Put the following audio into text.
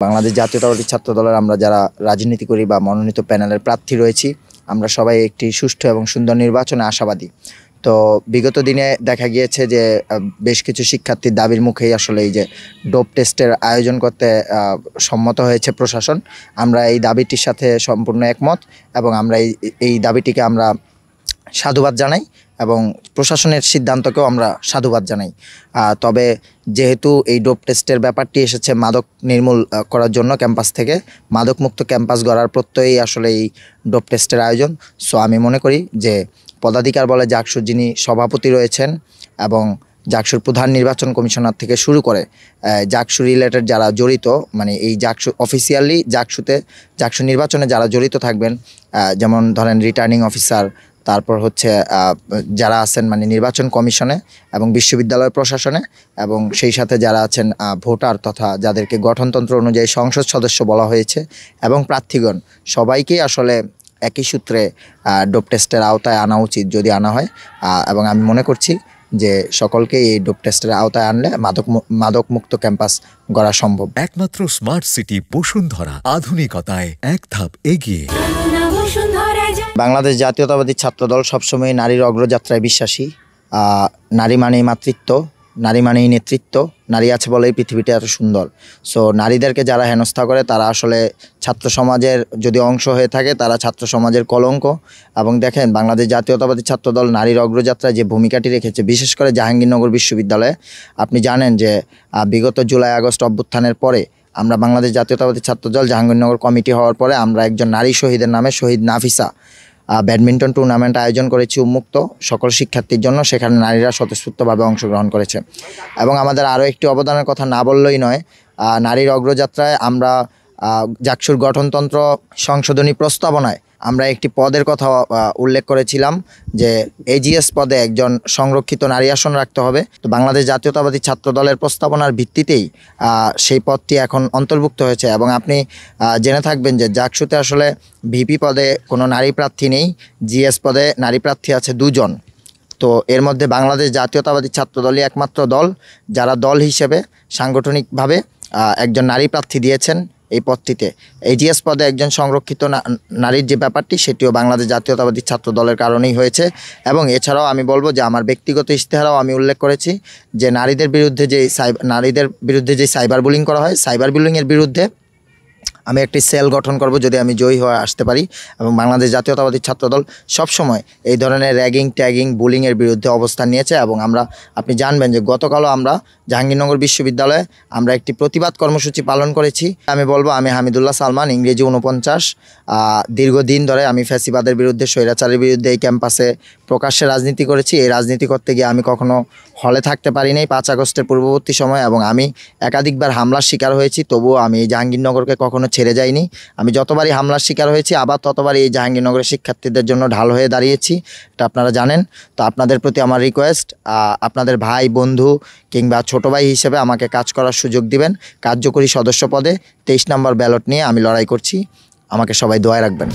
বাংলাদেশ জাতীয়তাবাদী ছাত্র দলের আমরা যারা রাজনীতি করি বা মনোনীত প্যানেলের প্রার্থী রয়েছি, আমরা সবাই একটি সুষ্ঠু এবং সুন্দর নির্বাচনে আশাবাদী। তো বিগত দিনে দেখা গিয়েছে যে বেশ কিছু শিক্ষার্থীর দাবির মুখেই আসলে এই যে ডোপ টেস্টের আয়োজন করতে সম্মত হয়েছে প্রশাসন। আমরা এই দাবিটির সাথে সম্পূর্ণ একমত এবং আমরা এই দাবিটিকে আমরা সাধুবাদ জানাই এবং প্রশাসনের সিদ্ধান্তকেও আমরা সাধুবাদ জানাই। তবে যেহেতু এই ডোপ টেস্টের ব্যাপারটি এসেছে মাদক নির্মূল করার জন্য ক্যাম্পাস থেকে, মাদকমুক্ত ক্যাম্পাস গড়ার প্রত্যয়েই আসলে এই ডোপ টেস্টের আয়োজন। সো আমি মনে করি যে পদাধিকার বলে জাকসুর যিনি সভাপতি রয়েছেন এবং জাকসুর প্রধান নির্বাচন কমিশনার থেকে শুরু করে জাকসু রিলেটেড যারা জড়িত, মানে এই জাকসু অফিসিয়ালি জাকসু নির্বাচনে যারা জড়িত থাকবেন, যেমন ধরেন রিটার্নিং অফিসার, তারপর হচ্ছে যারা আছেন মানে নির্বাচন কমিশনে এবং বিশ্ববিদ্যালয় প্রশাসনে, এবং সেই সাথে যারা আছেন ভোটার তথা যাদেরকে গঠনতন্ত্র অনুযায়ী সংসদ সদস্য বলা হয়েছে এবং প্রার্থীগণ, সবাইকেই আসলে একই সূত্রে ডোপ টেস্টের আওতায় আনা উচিত যদি আনা হয়। এবং আমি মনে করছি যে সকলকে এই ডোপ টেস্টের আওতায় আনলে মাদকমুক্ত ক্যাম্পাস গড়া সম্ভব। একমাত্র স্মার্ট সিটি বসুন্ধরা, আধুনিকতায় এক ধাপ এগিয়ে। বাংলাদেশ জাতীয়তাবাদী ছাত্রদল সবসময় নারীর অগ্রযাত্রায় বিশ্বাসী। নারী মানেই মাতৃত্ব, নারী মানেই নেতৃত্ব, নারী আছে বলেই পৃথিবীটা এত সুন্দর। সো নারীদেরকে যারা হেনস্থা করে তারা আসলে ছাত্র সমাজের যদি অংশ হয়ে থাকে, তারা ছাত্র সমাজের কলঙ্ক। এবং দেখেন বাংলাদেশ জাতীয়তাবাদী ছাত্রদল নারীর অগ্রযাত্রায় যে ভূমিকাটি রেখেছে, বিশেষ করে জাহাঙ্গীরনগর বিশ্ববিদ্যালয়ে, আপনি জানেন যে বিগত জুলাই আগস্ট অভ্যুত্থানের পরে আমরা বাংলাদেশ জাতীয়তাবাদী ছাত্রদল জাহাঙ্গীরনগর কমিটি হওয়ার পরে আমরা একজন নারী শহীদের নামে শহীদ নাফিসা ব্যাডমিন্টন টুর্নামেন্ট আয়োজন করেছি উন্মুক্ত সকল শিক্ষার্থীর জন্য। সেখানে নারীরা স্বতঃস্ফূর্তভাবে অংশগ্রহণ করেছে। এবং আমাদের আরও একটি অবদানের কথা না বললেই নয়, নারীর অগ্রযাত্রায় আমরা জাকসুর গঠনতন্ত্র সংশোধনী প্রস্তাবনায় আমরা একটি পদের কথা উল্লেখ করেছিলাম যে এজিএস পদে একজন সংরক্ষিত নারী আসন রাখতে হবে। তো বাংলাদেশ জাতীয়তাবাদী ছাত্র দলের প্রস্তাবনার ভিত্তিতেই সেই পদটি এখন অন্তর্ভুক্ত হয়েছে। এবং আপনি জেনে থাকবেন যে জাকসুতে আসলে ভিপি পদে কোনো নারী প্রার্থী নেই, জিএস পদে নারী প্রার্থী আছে 2 জন। তো এর মধ্যে বাংলাদেশ জাতীয়তাবাদী ছাত্র দলই একমাত্র দল যারা দল হিসেবে সাংগঠনিকভাবে একজন নারী প্রার্থী দিয়েছেন এই পদটিতে। এজিএস পদে একজন সংরক্ষিত নারীর যে ব্যাপারটি, সেটিও বাংলাদেশ জাতীয়তাবাদী ছাত্র দলের কারণেই হয়েছে। এবং এছাড়াও আমি বলবো যে আমার ব্যক্তিগত ইশতেহারেও আমি উল্লেখ করেছি যে নারীদের বিরুদ্ধে যে সাইবার বুলিং করা হয়, সাইবার বুলিংয়ের বিরুদ্ধে আমি একটি সেল গঠন করব যদি আমি জয়ী হয়ে আসতে পারি। এবং বাংলাদেশ জাতীয়তাবাদী ছাত্রদল সবসময় এই ধরনের র্যাগিং ট্যাগিং বুলিংয়ের বিরুদ্ধে অবস্থান নিয়েছে। এবং আপনি জানবেন যে গতকালও আমরা জাহাঙ্গীরনগর বিশ্ববিদ্যালয়ে আমরা একটি প্রতিবাদ কর্মসূচি পালন করেছি। আমি বলবো আমি হামিদুল্লাহ সালমান, ইংরেজি 49। দীর্ঘদিন ধরে আমি ফ্যাসিবাদের বিরুদ্ধে, স্বৈরাচারের বিরুদ্ধে এই ক্যাম্পাসে প্রকাশ্যে রাজনীতি করেছি। এই রাজনীতি করতে গিয়ে আমি কখনো হলে থাকতে পারিনি 5 আগস্টের পূর্ববর্তী সময়, এবং আমি একাধিকবার হামলার শিকার হয়েছি। তবুও আমি এই জাহাঙ্গীরনগরকে কখনো ছেড়ে যাইনি। আমি যতবারই হামলার শিকার হয়েছি আবার ততবারই এই জাহাঙ্গীরনগরের শিক্ষার্থীদের জন্য ঢাল হয়ে দাঁড়িয়েছি, এটা আপনারা জানেন। তো আপনাদের প্রতি আমার রিকোয়েস্ট, আপনাদের ভাই বন্ধু কিংবা ছোট ভাই হিসেবে আমাকে কাজ করার সুযোগ দিবেন। কার্যকরী সদস্য পদে 23 নম্বর ব্যালট নিয়ে আমি লড়াই করছি। আমাকে সবাই দোয়ায় রাখবেন।